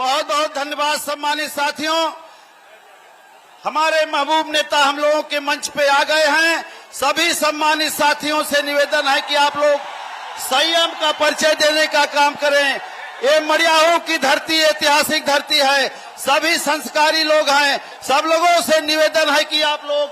बहुत बहुत धन्यवाद सम्मानित साथियों। हमारे महबूब नेता हम लोगों के मंच पे आ गए हैं। सभी सम्मानित साथियों से निवेदन है कि आप लोग संयम का परिचय देने का काम करें। ये मड़ियाहू की धरती ऐतिहासिक धरती है, सभी संस्कारी लोग हैं। सब लोगों से निवेदन है कि आप लोग,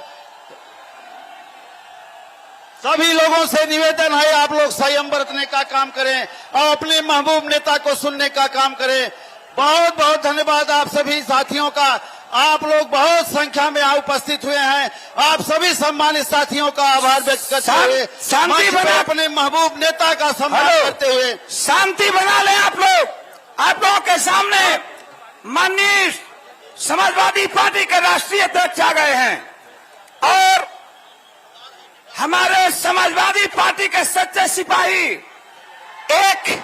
सभी लोगों से निवेदन है आप लोग संयम बरतने का काम करें और अपने महबूब नेता को सुनने का काम करें। बहुत बहुत धन्यवाद आप सभी साथियों का। आप लोग बहुत संख्या में उपस्थित हुए हैं। आप सभी सम्मानित साथियों का आभार व्यक्त करते हुए शांति बना, अपने महबूब नेता का सम्मान करते हुए शांति बना लें। आप लोगों के सामने माननीय समाजवादी पार्टी के राष्ट्रीय अध्यक्ष आ गए हैं और हमारे समाजवादी पार्टी के सच्चे सिपाही एक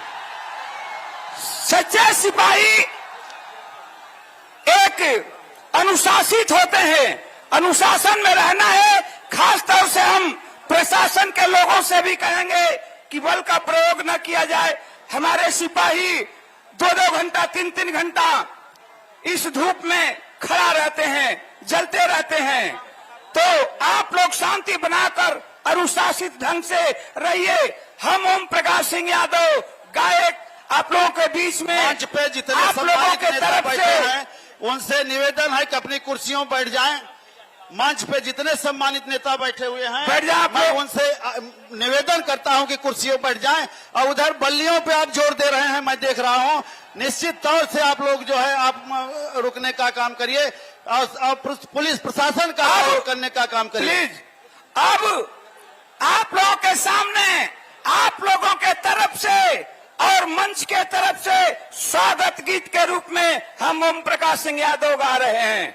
अनुशासित होते हैं। अनुशासन में रहना है। खास तौर से हम प्रशासन के लोगों से भी कहेंगे कि बल का प्रयोग न किया जाए। हमारे सिपाही 2-2 घंटा 3-3 घंटा इस धूप में खड़ा रहते हैं, जलते रहते हैं। तो आप लोग शांति बनाकर अनुशासित ढंग से रहिए। हम ओम प्रकाश सिंह यादव गायक आप लोगों के बीच में मंच पे जितने आप लोगों के तरफ बैठे हैं उनसे निवेदन है कि अपनी कुर्सियों पर बैठ जाएं। मंच पे जितने सम्मानित नेता बैठे हुए हैं बैठ जाएं। मैं उनसे निवेदन करता हूं कि कुर्सियों पर बैठ जाएं। और उधर बल्लियों पे आप जोर दे रहे हैं, मैं देख रहा हूं। निश्चित तौर से आप लोग जो है आप रुकने का काम करिए और पुलिस प्रशासन का सहयोग करने का काम करिए। प्लीज अब आप लोगों के सामने आप लोगों के तरफ से और मंच के तरफ से स्वागत गीत के रूप में हम ओम प्रकाश सिंह यादव गा रहे हैं।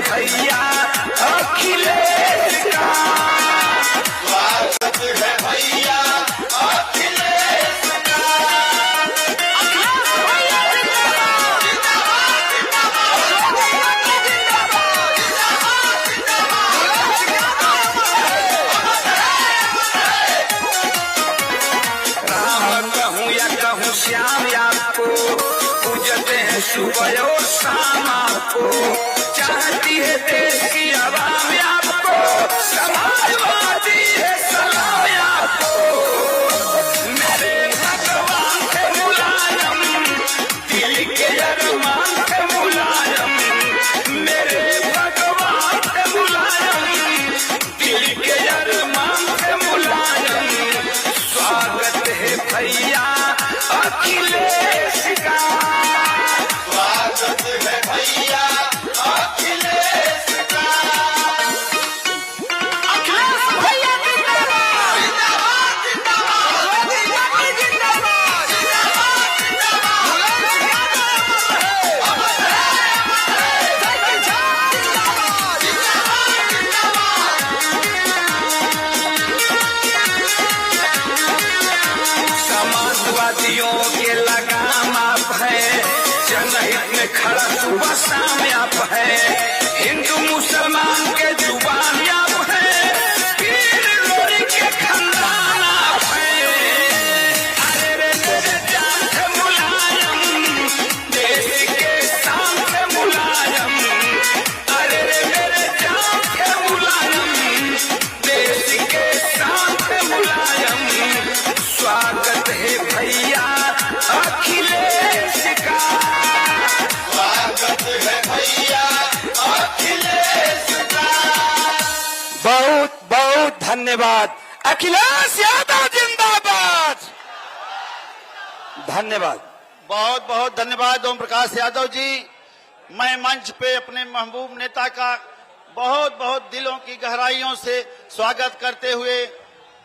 भैया अखिलेश का स्वागत है, भैया अखिलेश का। अखिलेश भैया जिंदाबाद, राम कहूँ या कहूँ श्याम आपको पूजते हैं सुबह और शाम आपको। चाहती है देश की आवाम आपको, समाजवादी है सलाम आपको। मेरे भगवान के मुलायम, दिल के अरमान के मुलायम। मेरे भगवान के मुलायम, दिल के अरमान के मुलायम। स्वागत है भैया अखिलेश का, स्वागत है भैया अखिलेश का। अखिलेश भैया जिंदाबाद, जिंदाबाद, जिंदाबाद, जिंदाबाद, जिंदाबाद, समाजवादियों के लगाम आप है, जनहित में खड़ा सुबह शाम आप है। हिंदू मुसलमान के जुबान आप है, पीर लोरी के खानदान आप है। अरे रे मेरे जान के मुलायम, देश के शान के मुलायम। अरे रे मेरे जान के मुलायम, देश के शान के मुलायम। स्वागत है भैया अखिलेश का, स्वागत है भैया अखिलेश का। बहुत बहुत धन्यवाद। अखिलेश यादव जिंदाबाद। धन्यवाद। बहुत बहुत धन्यवाद ओम प्रकाश यादव जी। मैं मंच पे अपने महबूब नेता का बहुत बहुत दिलों की गहराइयों से स्वागत करते हुए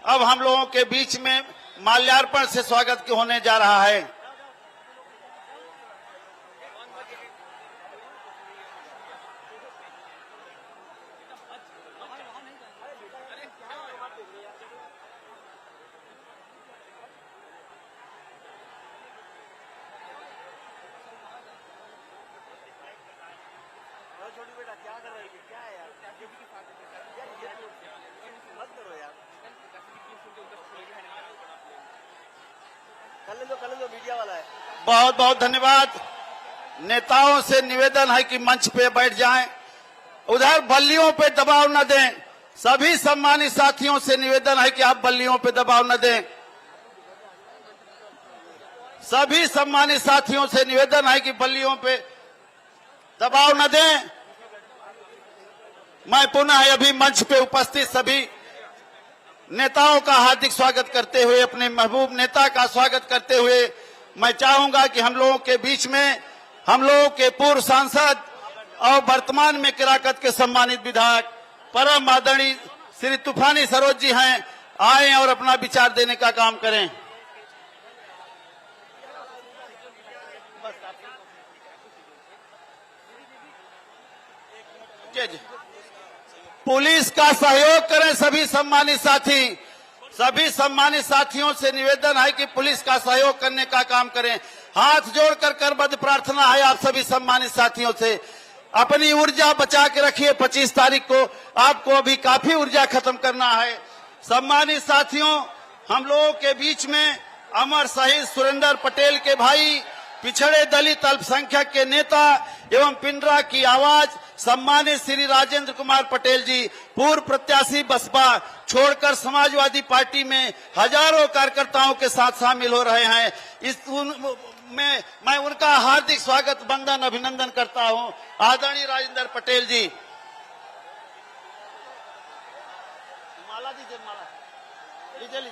अब हम लोगों के बीच में माल्यार्पण से स्वागत होने जा रहा है। मीडिया वाला है। बहुत बहुत धन्यवाद। नेताओं से निवेदन है कि मंच पे बैठ जाएं, उधर बल्लियों पे दबाव न दें। सभी सम्मानित साथियों से निवेदन है कि आप बल्लियों पे दबाव न दें। सभी सम्मानित साथियों से निवेदन है कि बल्लियों पे दबाव न दें। मैं पुनः अभी मंच पे उपस्थित सभी नेताओं का हार्दिक स्वागत करते हुए, अपने महबूब नेता का स्वागत करते हुए, मैं चाहूंगा कि हम लोगों के बीच में हम लोगों के पूर्व सांसद और वर्तमान में केराकत के सम्मानित विधायक परम आदरणीय श्री तूफानी सरोज जी हैं, आए और अपना विचार देने का काम करें। पुलिस का सहयोग करें सभी सम्मानित साथी। सभी सम्मानित साथियों से निवेदन है कि पुलिस का सहयोग करने का काम करें। हाथ जोड़कर करबद्ध प्रार्थना है आप सभी सम्मानित साथियों से, अपनी ऊर्जा बचा के रखिए। 25 तारीख को आपको अभी काफी ऊर्जा खत्म करना है। सम्मानित साथियों, हम लोगों के बीच में अमर शहीद सुरेंद्र पटेल के भाई, पिछड़े दलित अल्पसंख्यक के नेता एवं पिंडरा की आवाज सम्मानित श्री राजेंद्र कुमार पटेल जी, पूर्व प्रत्याशी बसपा छोड़कर समाजवादी पार्टी में हजारों कार्यकर्ताओं के साथ शामिल हो रहे हैं। मैं उनका हार्दिक स्वागत, वंदन, अभिनंदन करता हूं। आदरणीय राजेंद्र पटेल जी, माला दीजिए, माला लीजिए।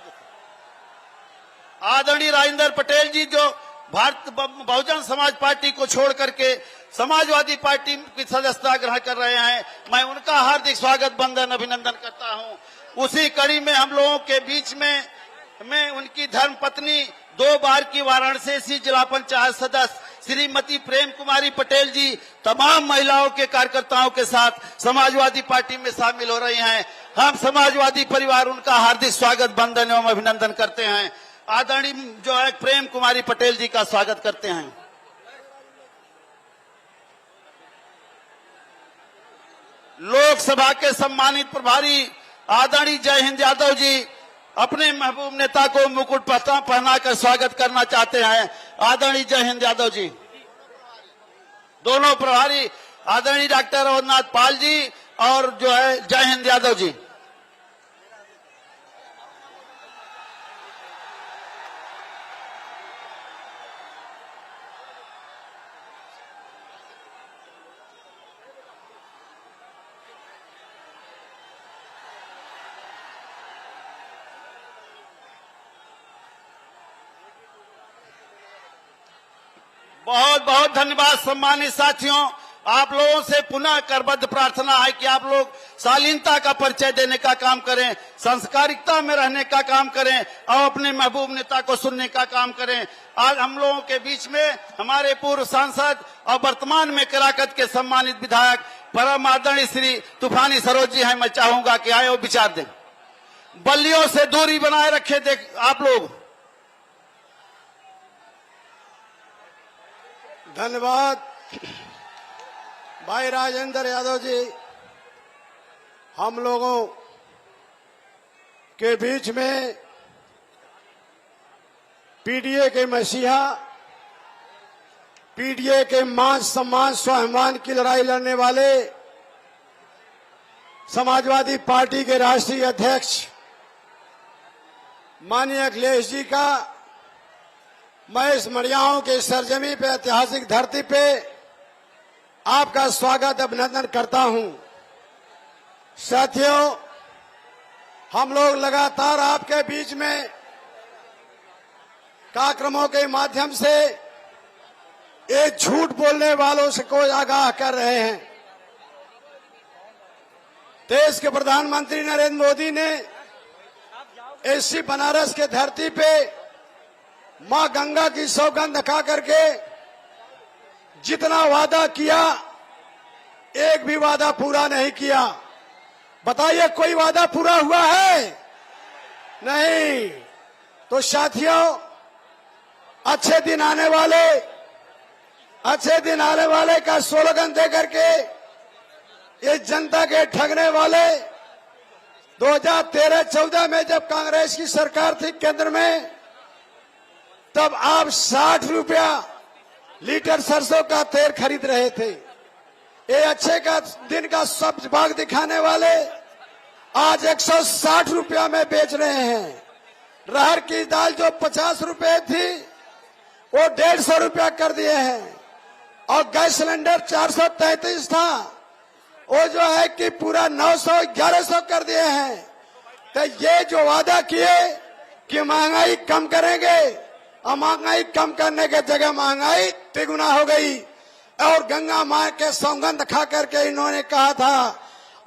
आदरणीय राजेंद्र पटेल जी जो भारत बहुजन समाज पार्टी को छोड़ करके समाजवादी पार्टी की सदस्यता ग्रहण कर रहे हैं, मैं उनका हार्दिक स्वागत, वंदन, अभिनंदन करता हूं। उसी कड़ी में हम लोगों के बीच में उनकी धर्मपत्नी, 2 बार की वाराणसी जिला पंचायत सदस्य श्रीमती प्रेम कुमारी पटेल जी तमाम महिलाओं के कार्यकर्ताओं के साथ समाजवादी पार्टी में शामिल हो रही हैं। हम समाजवादी परिवार उनका हार्दिक स्वागत, वंदन एवं अभिनंदन करते हैं। आदरणीय जो है प्रेम कुमारी पटेल जी का स्वागत करते हैं। लोकसभा के सम्मानित प्रभारी आदरणीय जय हिंद यादव जी अपने महबूब नेता को मुकुट पहनाकर स्वागत करना चाहते हैं। आदरणीय जय हिंद यादव जी। दोनों प्रभारी आदरणीय डॉक्टर अवधनाथ पाल जी और जो है जय हिंद यादव जी। बहुत बहुत धन्यवाद सम्मानित साथियों। आप लोगों से पुनः करबद्ध प्रार्थना है कि आप लोग शालीनता का परिचय देने का काम करें, संस्कारिकता में रहने का काम करें और अपने महबूब नेता को सुनने का काम करें। आज हम लोगों के बीच में हमारे पूर्व सांसद और वर्तमान में केराकत के सम्मानित विधायक परम आदरणीय श्री तूफानी सरोज जी हैं। मैं चाहूंगा कि आए और विचार दें। बल्लियों से दूरी बनाए रखे देख आप लोग। धन्यवाद भाई राजेंद्र यादव जी। हम लोगों के बीच में पीडीए के मसीहा, पीडीए के मान सम्मान स्वाभिमान की लड़ाई लड़ने वाले समाजवादी पार्टी के राष्ट्रीय अध्यक्ष माननीय अखिलेश जी का मैं इस मड़ियाओं के सरजमी पे, ऐतिहासिक धरती पे आपका स्वागत, अभिनंदन करता हूं। साथियों, हम लोग लगातार आपके बीच में कार्यक्रमों के माध्यम से एक झूठ बोलने वालों से को आगाह कर रहे हैं। देश के प्रधानमंत्री नरेंद्र मोदी ने एससी बनारस के धरती पे मां गंगा की सौगंध खा करके जितना वादा किया, एक भी वादा पूरा नहीं किया। बताइए कोई वादा पूरा हुआ है? नहीं। तो साथियों, अच्छे दिन आने वाले का स्लोगन दे करके ये जनता के ठगने वाले 2013-14 में जब कांग्रेस की सरकार थी केंद्र में, तब आप 60 रुपया लीटर सरसों का तेल खरीद रहे थे। ये अच्छे का दिन का सब भाग दिखाने वाले आज 160 रुपया में बेच रहे हैं। रहर की दाल जो 50 रुपए थी वो 150 रुपया कर दिए हैं। और गैस सिलेंडर 433 था, वो जो है कि पूरा 900-1100 कर दिए हैं। तो ये जो वादा किए कि महंगाई कम करेंगे, और महंगाई कम करने के जगह महंगाई तिगुना हो गई। और गंगा मां के सौगंध खा करके इन्होंने कहा था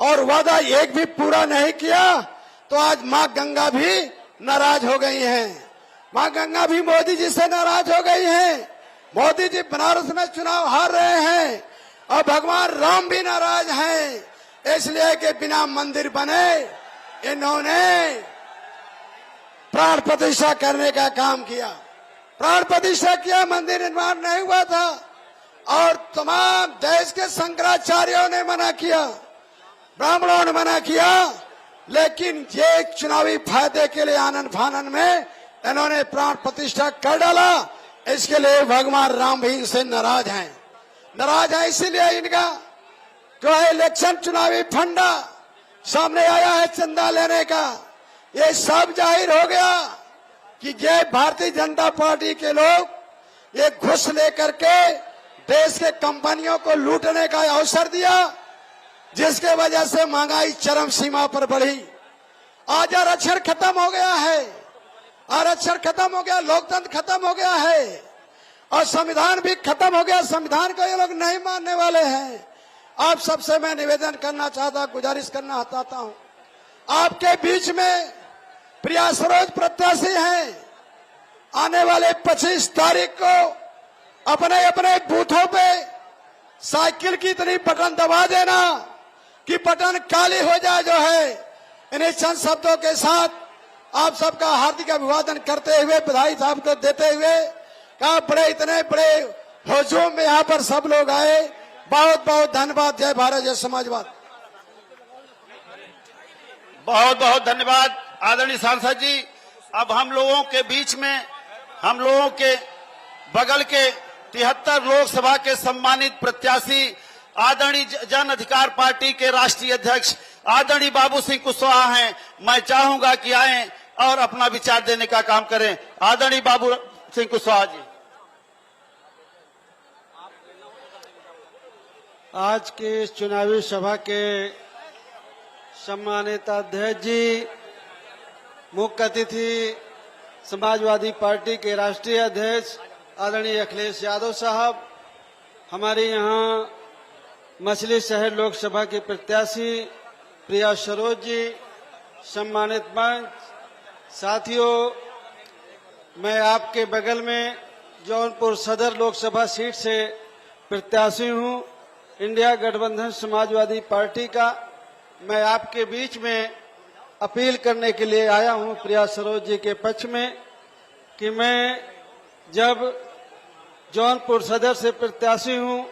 और वादा एक भी पूरा नहीं किया, तो आज मां गंगा भी नाराज हो गई हैं। मां गंगा भी मोदी जी से नाराज हो गई हैं। मोदी जी बनारस में चुनाव हार रहे हैं और भगवान राम भी नाराज हैं, इसलिए कि बिना मंदिर बने इन्होंने प्राण प्रतिष्ठा करने का काम किया। प्राण प्रतिष्ठा किया, मंदिर निर्माण नहीं हुआ था। और तमाम देश के शंकराचार्यों ने मना किया, ब्राह्मणों ने मना किया, लेकिन ये चुनावी फायदे के लिए आनंद फानन में इन्होंने प्राण प्रतिष्ठा कर डाला। इसके लिए भगवान राम भी इनसे नाराज हैं। नाराज है इसीलिए इनका जो है इलेक्शन चुनावी फंडा सामने आया है चंदा लेने का। ये सब जाहिर हो गया कि ये भारतीय जनता पार्टी के लोग ये घुस लेकर के देश के कंपनियों को लूटने का अवसर दिया, जिसके वजह से महंगाई चरम सीमा पर बढ़ी। आज आरक्षण खत्म हो गया है, आरक्षण खत्म हो गया, लोकतंत्र खत्म हो गया है और संविधान भी खत्म हो गया। संविधान को ये लोग नहीं मानने वाले हैं। आप सबसे मैं निवेदन करना चाहता, गुजारिश करना चाहता हूं, आपके बीच में प्रिया सरोज प्रत्याशी हैं। आने वाले 25 तारीख को अपने अपने बूथों पे साइकिल की इतनी बटन दबा देना कि बटन काली हो जाए। जो है इन्हीं चंद शब्दों के साथ आप सबका हार्दिक अभिवादन करते हुए, बधाई साहब को देते हुए, कहा बड़े इतने बड़े हुजूम में यहाँ पर सब लोग आए, बहुत बहुत धन्यवाद। जय भारत, जय समाजवाद। बहुत बहुत धन्यवाद आदरणीय सांसद जी। अब हम लोगों के बीच में, हम लोगों के बगल के 73 लोकसभा के सम्मानित प्रत्याशी आदरणीय जन अधिकार पार्टी के राष्ट्रीय अध्यक्ष आदरणीय बाबू सिंह कुशवाहा हैं। मैं चाहूंगा कि आएं और अपना विचार देने का काम करें। आदरणीय बाबू सिंह कुशवाहा जी। आज के इस चुनावी सभा के सम्मानित अध्यक्ष जी, मुख्य अतिथि समाजवादी पार्टी के राष्ट्रीय अध्यक्ष आदरणीय अखिलेश यादव साहब, हमारे यहाँ मछली शहर लोकसभा की प्रत्याशी प्रिया सरोज जी, सम्मानित मंच, साथियों, मैं आपके बगल में जौनपुर सदर लोकसभा सीट से प्रत्याशी हूं, इंडिया गठबंधन समाजवादी पार्टी का। मैं आपके बीच में अपील करने के लिए आया हूं प्रिया सरोज जी के पक्ष में कि मैं जब जौनपुर सदर से प्रत्याशी हूं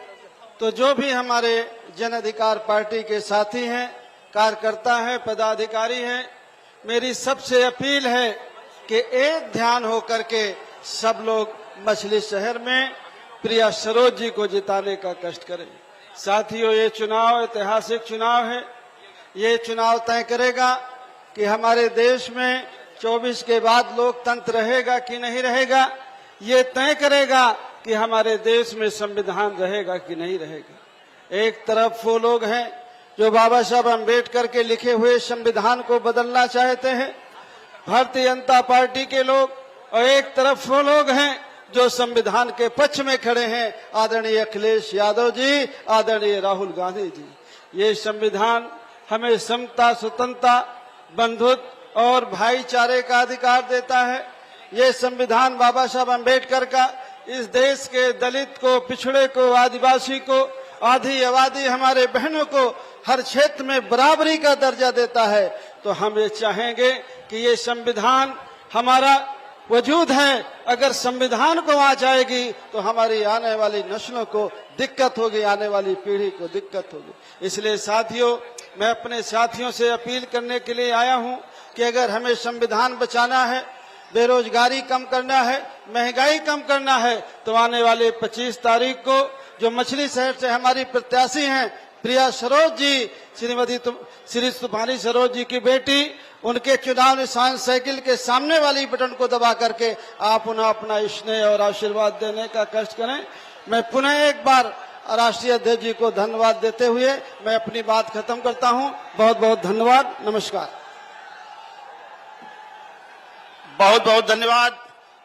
तो जो भी हमारे जन अधिकार पार्टी के साथी हैं, कार्यकर्ता हैं, पदाधिकारी हैं, मेरी सबसे अपील है कि एक ध्यान होकर के सब लोग मछली शहर में प्रिया सरोज जी को जिताने का कष्ट करें। साथियों, ये चुनाव ऐतिहासिक चुनाव है। ये चुनाव तय करेगा कि हमारे देश में 24 के बाद लोकतंत्र रहेगा कि नहीं रहेगा। ये तय करेगा कि हमारे देश में संविधान रहेगा कि नहीं रहेगा। एक तरफ वो लोग हैं जो बाबा साहब अम्बेडकर के लिखे हुए संविधान को बदलना चाहते हैं, भारतीय जनता पार्टी के लोग, और एक तरफ वो लोग हैं जो संविधान के पक्ष में खड़े हैं, आदरणीय अखिलेश यादव जी, आदरणीय राहुल गांधी जी। ये संविधान हमें समता, स्वतंत्रता, बंधुत्व और भाईचारे का अधिकार देता है। ये संविधान बाबा साहब अम्बेडकर का इस देश के दलित को, पिछड़े को, आदिवासी को, आधी आबादी हमारे बहनों को हर क्षेत्र में बराबरी का दर्जा देता है। तो हम ये चाहेंगे कि ये संविधान हमारा वजूद है, अगर संविधान को आ जाएगी तो हमारी आने वाली नस्लों को दिक्कत होगी, आने वाली पीढ़ी को दिक्कत होगी। इसलिए साथियों, मैं अपने साथियों से अपील करने के लिए आया हूं कि अगर हमें संविधान बचाना है, बेरोजगारी कम करना है, महंगाई कम करना है, तो आने वाले 25 तारीख को जो मछली शहर से हमारी प्रत्याशी हैं प्रिया सरोज जी, श्री तूफानी सरोज जी की बेटी, उनके चुनाव निशान साइकिल के सामने वाली बटन को दबा करके आप उन्हें अपना स्नेह और आशीर्वाद देने का कष्ट करें। मैं पुनः एक बार राष्ट्रीय अध्यक्ष जी को धन्यवाद देते हुए मैं अपनी बात खत्म करता हूं। बहुत बहुत धन्यवाद, नमस्कार। बहुत बहुत धन्यवाद।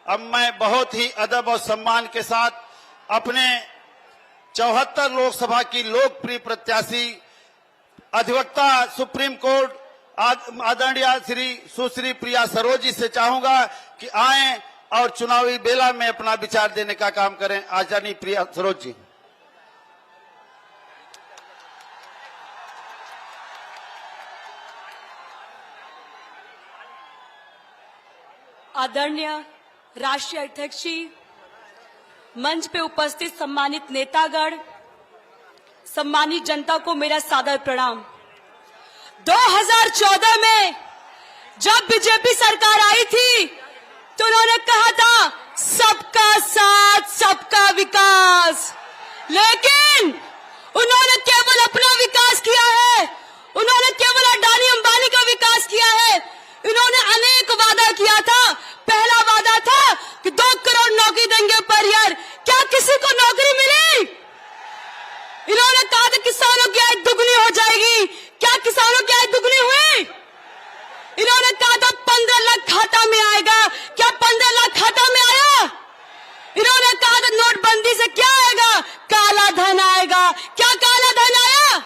अब मैं बहुत ही अदब और सम्मान के साथ अपने 74 लोकसभा की लोकप्रिय प्रत्याशी, अधिवक्ता सुप्रीम कोर्ट आदरणीय श्री सुश्री प्रिया सरोज जी से चाहूंगा कि आएं और चुनावी बेला में अपना विचार देने का काम करें। आदरणीय प्रिया सरोज जी। आदरणीय राष्ट्रीय अध्यक्ष जी, मंच पे उपस्थित सम्मानित नेतागण, सम्मानित जनता को मेरा सादर प्रणाम। 2014 में जब बीजेपी सरकार आई थी तो उन्होंने कहा था सबका साथ सबका विकास, लेकिन उन्होंने केवल अपना विकास किया है, उन्होंने केवल अडानी अंबानी का विकास किया है। इन्होंने अनेक वादा किया था। पहला वादा था कि 2 करोड़ नौकरी देंगे पर ईयर। क्या किसी को नौकरी मिली? इन्होंने कहा था किसानों की आय दुगनी हो जाएगी। क्या किसानों की आय दुगनी हुई? इन्होंने कहा था 15 लाख खाता में आएगा। क्या 15 लाख खाता में आया? इन्होंने कहा था नोटबंदी से क्या आएगा? काला धन आएगा। क्या काला धन आया?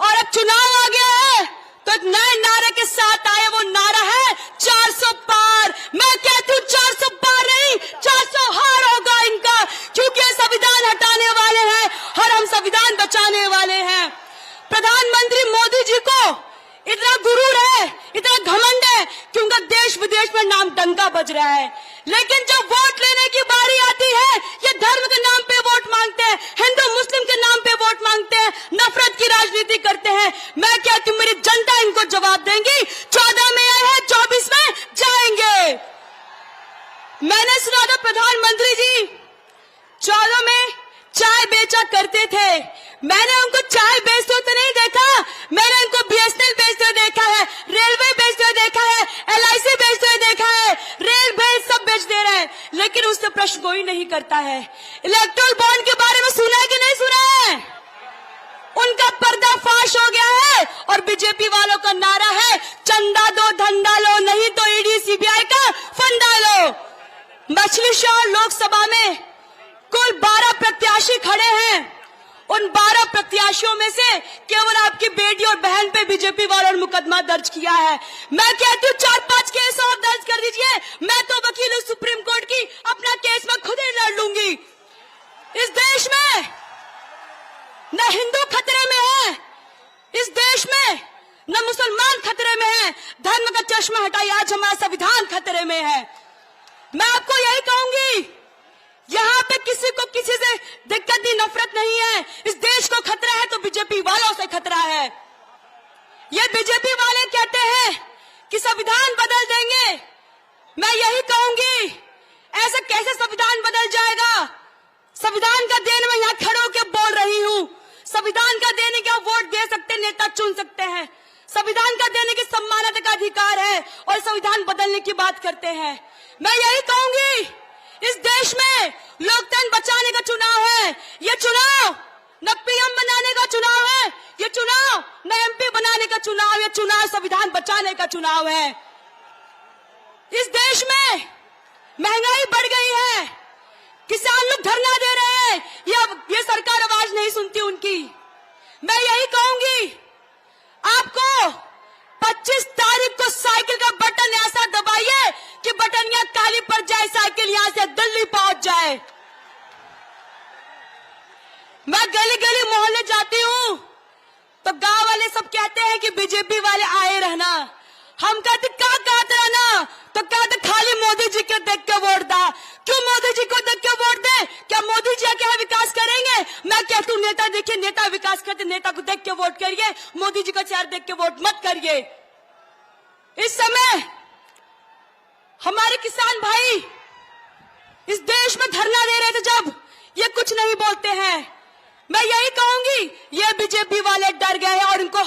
और अब चुनाव आ गया है तो एक नए नारे के साथ आए, वो नारा है 400 पार। मैं कहती हूँ 400 पार नहीं, 400 हार होगा इनका, क्योंकि संविधान हटाने वाले हैं और हम संविधान बचाने वाले हैं। प्रधानमंत्री मोदी जी को इतना गुरूर है, इतना घमंड है कि उनका देश विदेश में नाम डंका बज रहा है, लेकिन जब वोट लेने की बारी आती है ये धर्म के नाम पे वोट मांगते हैं, हिंदू मुस्लिम के नाम पे वोट मांगते हैं, नफरत की राजनीति करते हैं। मैं कहती हूँ मेरी जनता इनको जवाब देंगी। 14 में आए हैं, 24 में जाएंगे। मैंने सुना था प्रधानमंत्री जी 14 में चाय बेचा करते थे। मैंने उनको चाय बेचते तो नहीं देखा, मैंने उनको BSNL बेचते देखा है, रेलवे बेचते देखा है, LIC बेचते देखा है, रेल भेज सब बेच दे रहे हैं, लेकिन उससे प्रश्न कोई नहीं करता है। इलेक्ट्रल बॉन्ड के बारे में सुना है कि नहीं सुना है? उनका पर्दाफाश हो गया है और बीजेपी वालों का नारा है चंदा दो धंधा लो, नहीं तो ED CBI का फंडा लो। मछली शहर लोकसभा में कुल 12 प्रत्याशी खड़े हैं। उन 12 प्रत्याशियों में से केवल आपकी बेटी और बहन पे बीजेपी वालों ने मुकदमा दर्ज किया है। मैं कहती हूँ 4-5 केस और दर्ज कर दीजिए। मैं तो वकील हूँ सुप्रीम कोर्ट की, अपना केस मैं खुद ही लड़ लूंगी। इस देश में न हिंदू खतरे में है, इस देश में न मुसलमान खतरे में है। धर्म का चश्मा हटाइए, आज हमारा संविधान खतरे में है। मैं आपको यही कहूंगी, यहाँ पे किसी को किसी से दिक्कत नहीं, नफरत नहीं है। इस देश को खतरा है तो बीजेपी वालों से खतरा है। ये बीजेपी वाले कहते हैं कि संविधान बदल देंगे। मैं यही कहूंगी, ऐसे कैसे संविधान बदल जाएगा? संविधान का देन मैं यहाँ खड़े होकर बोल रही हूँ। संविधान का देने का वोट दे सकते, नेता चुन सकते हैं। संविधान का देने की सम्मानता का अधिकार है और संविधान बदलने की बात करते हैं। मैं यही कहूंगी, इस देश में लोकतंत्र बचाने का चुनाव है। ये चुनाव न PM बनाने का चुनाव है, ये चुनाव न MP बनाने का चुनाव, ये चुनाव संविधान बचाने का चुनाव है। इस देश में महंगाई बढ़ गई है, किसान लोग धरना दे रहे हैं, ये सरकार आवाज नहीं सुनती उनकी। मैं यही कहूंगी, आपको 25 तारीख को साइकिल का बटन ऐसा दबाइए कि बटन यहाँ काली पड़ जाए, साइकिल यहाँ से दिल्ली पहुंच जाए। मैं गली गली मोहल्ले जाती हूँ तो गांव वाले सब कहते हैं कि बीजेपी वाले आए रहना। हम कहते क्या कहते रहना, तो कहते खाली मोदी जी के देख के वोट दा, क्यों मोदी जी को देख के वोट दें? क्या मोदी जी क्या विकास करेंगे? मैं कहती हूँ नेता देखिए, नेता विकास करते, नेता को देख के वोट करिए, मोदी जी का चेहरा देख के वोट मत करिए। इस समय हमारे किसान भाई इस देश में धरना दे रहे थे, जब ये कुछ नहीं बोलते हैं, मैं यही कहूंगी ये बीजेपी वाले डर गए हैं और इनको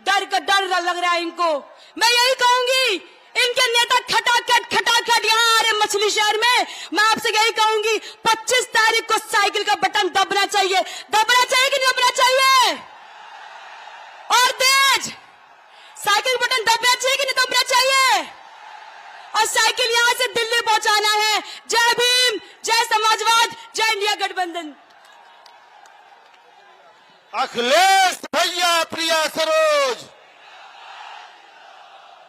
डर लग रहा है इनको। मैं यही कहूंगी इनके नेता खटाखट यहाँ आ रहे मछली शहर में। मैं आपसे यही कहूंगी 25 तारीख को साइकिल का बटन दबना चाहिए कि नहीं दबना चाहिए? और तेज साइकिल बटन दबना चाहिए कि नहीं दबना चाहिए? और साइकिल यहाँ से दिल्ली पहुंचाना है। जय भीम, जय समाजवाद, जय इंडिया गठबंधन। अखिलेश भैया, प्रिया सरोज।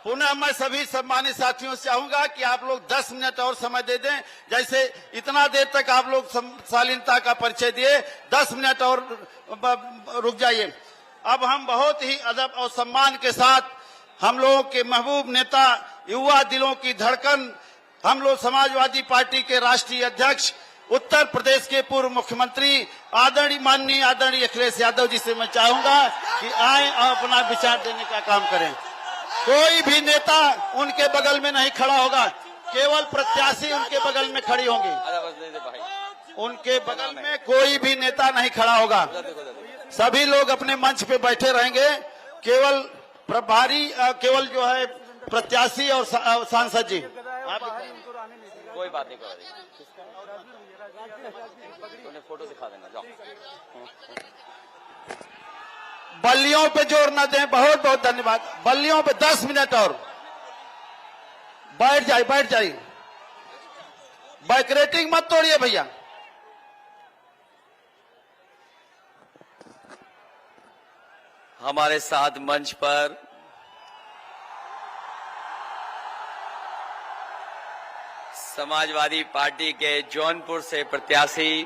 पुनः मैं सभी सम्मानित साथियों से चाहूंगा कि आप लोग 10 मिनट और समय दे दें। जैसे इतना देर तक आप लोग शालीनता का परिचय दिए, 10 मिनट और रुक जाइए। अब हम बहुत ही अदब और सम्मान के साथ हम लोगों के महबूब नेता, युवा दिलों की धड़कन, हम लोग समाजवादी पार्टी के राष्ट्रीय अध्यक्ष, उत्तर प्रदेश के पूर्व मुख्यमंत्री माननीय आदरणीय अखिलेश यादव जी से मैं चाहूंगा कि आए और अपना विचार देने का काम करें। कोई भी नेता उनके बगल में नहीं खड़ा होगा, केवल प्रत्याशी उनके बगल में खड़ी होंगी। उनके बगल में कोई भी नेता नहीं खड़ा होगा, सभी लोग अपने मंच पे बैठे रहेंगे। केवल प्रभारी, केवल जो है प्रत्याशी और सांसद जी। कोई बात नहीं, उन्हें फोटो दिखा देना, जाओ। बल्लियों पे जोर न दें, बहुत बहुत धन्यवाद। बल्लियों पे 10 मिनट और बैठ जाइए। बैकरेटिंग मत तोड़िए भैया। हमारे साथ मंच पर समाजवादी पार्टी के जौनपुर से प्रत्याशी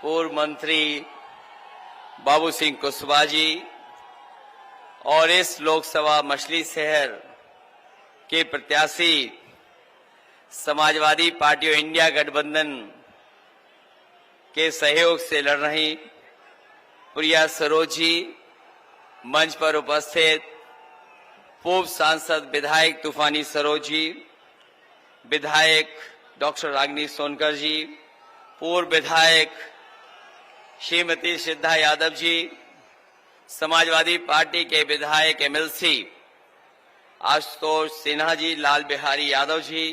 पूर्व मंत्री बाबू सिंह कुशवाहा जी और इस लोकसभा मछली शहर के प्रत्याशी समाजवादी पार्टी और इंडिया गठबंधन के सहयोग से लड़ रही प्रिया सरोज जी, मंच पर उपस्थित पूर्व सांसद विधायक तूफानी सरोज जी, विधायक डॉक्टर रागिनी सोनकर जी, पूर्व विधायक श्रीमती सिद्धा यादव जी, समाजवादी पार्टी के विधायक MLC Ashutosh Sinha ji, Lal Bihari Yadav ji,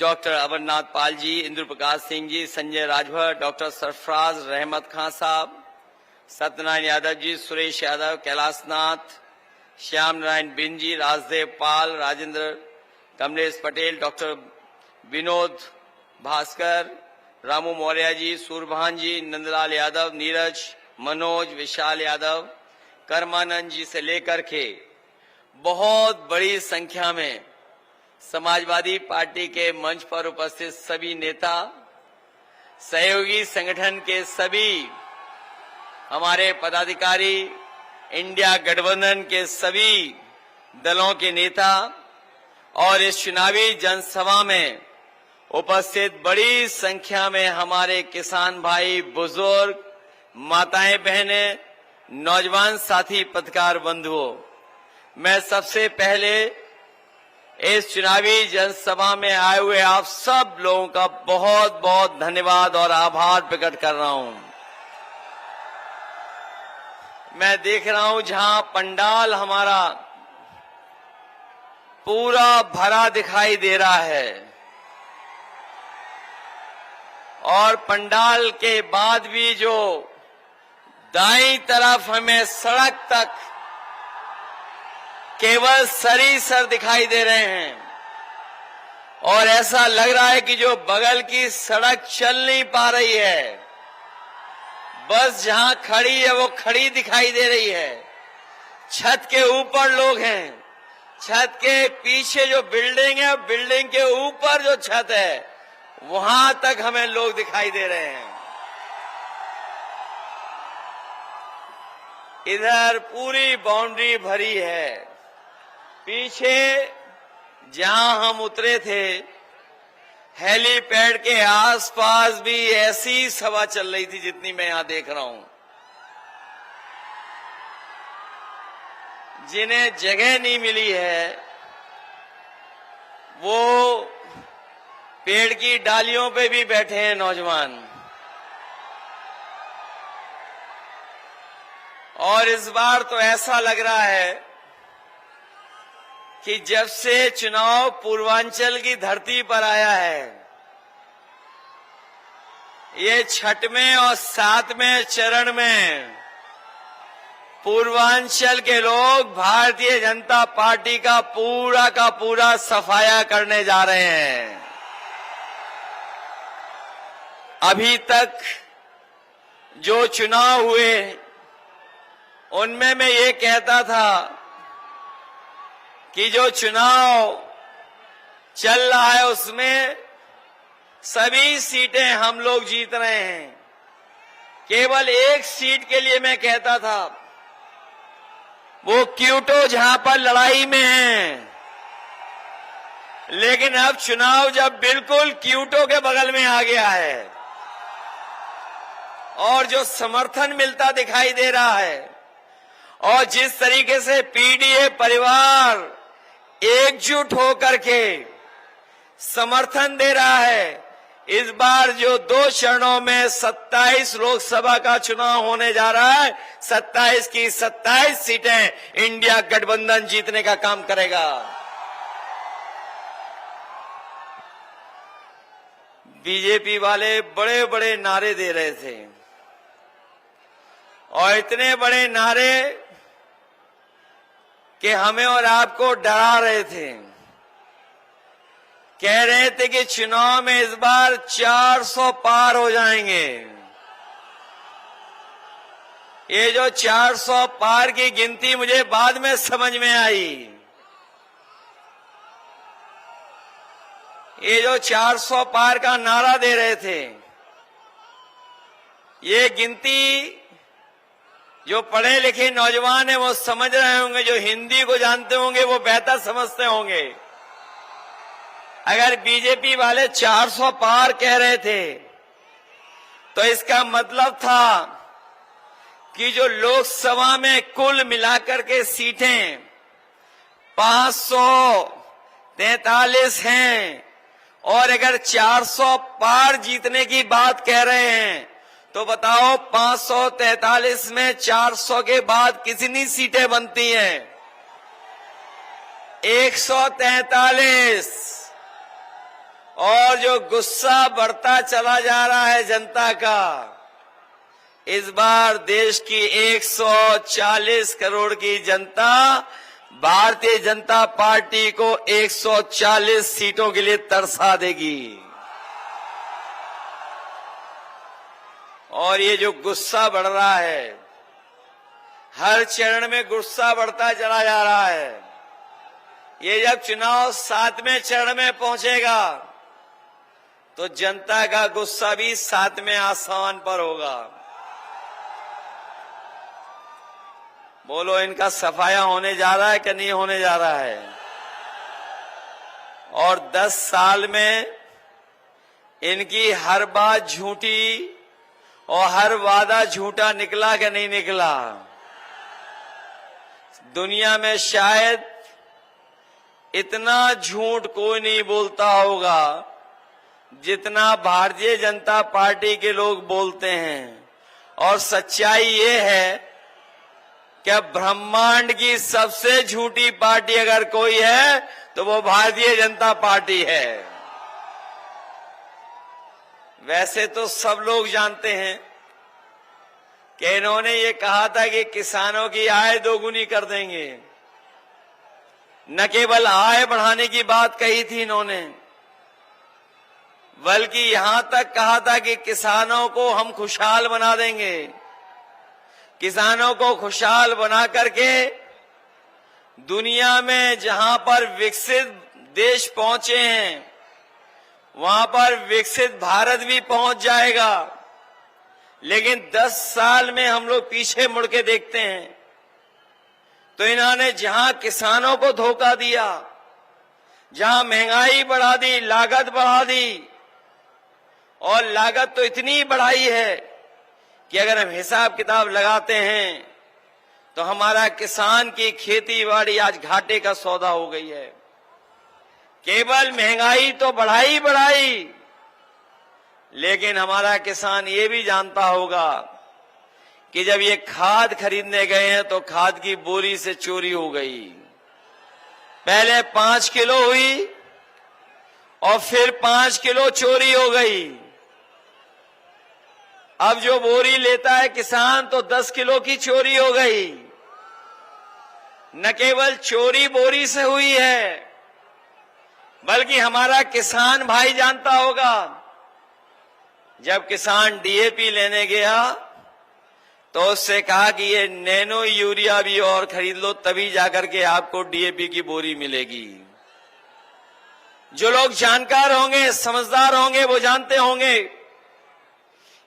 doctor Amarnath Pal ji, Indra Prakash Singh ji, Sanjay Rajbhar, doctor Sarfaraz रहमत खान साहब, सत्यनारायण यादव जी, सुरेश यादव, कैलाश नाथ, श्याम नारायण बिन जी, राजदेव पाल, राजेंद्र, कमलेश पटेल, डॉक्टर विनोद भास्कर, रामू मौर्य जी, सूरभान जी, नंदलाल यादव, नीरज, मनोज, विशाल यादव, कर्मानंद जी से लेकर के बहुत बड़ी संख्या में समाजवादी पार्टी के मंच पर उपस्थित सभी नेता, सहयोगी संगठन के सभी हमारे पदाधिकारी, इंडिया गठबंधन के सभी दलों के नेता और इस चुनावी जनसभा में उपस्थित बड़ी संख्या में हमारे किसान भाई, बुजुर्ग, माताएं, बहनें, नौजवान साथी पत्रकार बंधुओं, मैं सबसे पहले इस चुनावी जनसभा में आए हुए आप सब लोगों का बहुत बहुत धन्यवाद और आभार प्रकट कर रहा हूं। मैं देख रहा हूं जहां पंडाल हमारा पूरा भरा दिखाई दे रहा है और पंडाल के बाद भी जो दाईं तरफ हमें सड़क तक केवल सर दिखाई दे रहे हैं और ऐसा लग रहा है कि जो बगल की सड़क चल नहीं पा रही है, बस जहां खड़ी है वो खड़ी दिखाई दे रही है। छत के ऊपर लोग हैं, छत के पीछे जो बिल्डिंग है, बिल्डिंग के ऊपर जो छत है वहां तक हमें लोग दिखाई दे रहे हैं। इधर पूरी बाउंड्री भरी है। पीछे जहां हम उतरे थे हेलीपैड के आसपास भी ऐसी सभा चल रही थी जितनी मैं यहां देख रहा हूं। जिन्हें जगह नहीं मिली है वो पेड़ की डालियों पे भी बैठे हैं नौजवान। और इस बार तो ऐसा लग रहा है कि जब से चुनाव पूर्वांचल की धरती पर आया है, ये 6वें और 7वें चरण में पूर्वांचल के लोग भारतीय जनता पार्टी का पूरा सफाया करने जा रहे हैं। अभी तक जो चुनाव हुए उनमें मैं ये कहता था कि जो चुनाव चल रहा है उसमें सभी सीटें हम लोग जीत रहे हैं। केवल एक सीट के लिए मैं कहता था, वो क्यूटो जहां पर लड़ाई में है। लेकिन अब चुनाव जब बिल्कुल क्यूटो के बगल में आ गया है और जो समर्थन मिलता दिखाई दे रहा है और जिस तरीके से पीडीए परिवार एकजुट होकर के समर्थन दे रहा है, इस बार जो 2 चरणों में 27 लोकसभा का चुनाव होने जा रहा है, 27 की 27 सीटें इंडिया गठबंधन जीतने का काम करेगा। बीजेपी वाले बड़े बड़े नारे दे रहे थे और इतने बड़े नारे कि हमें और आपको डरा रहे थे। कह रहे थे कि चुनाव में इस बार 400 पार हो जाएंगे। ये जो 400 पार की गिनती मुझे बाद में समझ में आई। ये जो 400 पार का नारा दे रहे थे, ये गिनती जो पढ़े लिखे नौजवान हैं वो समझ रहे होंगे, जो हिंदी को जानते होंगे वो बेहतर समझते होंगे। अगर बीजेपी वाले 400 पार कह रहे थे तो इसका मतलब था कि जो लोकसभा में कुल मिलाकर के सीटें 543 हैं और अगर 400 पार जीतने की बात कह रहे हैं तो बताओ 543 में 400 के बाद कितनी सीटें बनती हैं? 143। और जो गुस्सा बढ़ता चला जा रहा है जनता का, इस बार देश की 140 करोड़ की जनता भारतीय जनता पार्टी को 140 सीटों के लिए तरसा देगी। और ये जो गुस्सा बढ़ रहा है, हर चरण में गुस्सा बढ़ता चला जा रहा है। ये जब चुनाव 7वें चरण में पहुंचेगा तो जनता का गुस्सा भी 7वें आसमान पर होगा। बोलो, इनका सफाया होने जा रहा है कि नहीं होने जा रहा है? और 10 साल में इनकी हर बात झूठी और हर वादा झूठा निकला कि नहीं निकला? दुनिया में शायद इतना झूठ कोई नहीं बोलता होगा जितना भारतीय जनता पार्टी के लोग बोलते हैं। और सच्चाई ये है कि ब्रह्मांड की सबसे झूठी पार्टी अगर कोई है तो वो भारतीय जनता पार्टी है। वैसे तो सब लोग जानते हैं कि इन्होंने ये कहा था कि किसानों की आय दोगुनी कर देंगे। न केवल आय बढ़ाने की बात कही थी इन्होंने, बल्कि यहां तक कहा था कि किसानों को हम खुशहाल बना देंगे। किसानों को खुशहाल बना करके दुनिया में जहां पर विकसित देश पहुंचे हैं वहां पर विकसित भारत भी पहुंच जाएगा। लेकिन 10 साल में हम लोग पीछे मुड़ के देखते हैं तो इन्होंने जहां किसानों को धोखा दिया, जहां महंगाई बढ़ा दी, लागत बढ़ा दी, और लागत तो इतनी बढ़ाई है कि अगर हम हिसाब किताब लगाते हैं तो हमारा किसान की खेती बाड़ी आज घाटे का सौदा हो गई है। केवल महंगाई तो बढ़ाई बढ़ाई, लेकिन हमारा किसान ये भी जानता होगा कि जब ये खाद खरीदने गए हैं तो खाद की बोरी से चोरी हो गई। पहले 5 किलो हुई और फिर 5 किलो चोरी हो गई। अब जो बोरी लेता है किसान तो 10 किलो की चोरी हो गई। न केवल चोरी बोरी से हुई है, बल्कि हमारा किसान भाई जानता होगा, जब किसान डीएपी लेने गया तो उससे कहा कि ये नैनो यूरिया भी और खरीद लो, तभी जाकर के आपको डीएपी की बोरी मिलेगी। जो लोग जानकार होंगे, समझदार होंगे, वो जानते होंगे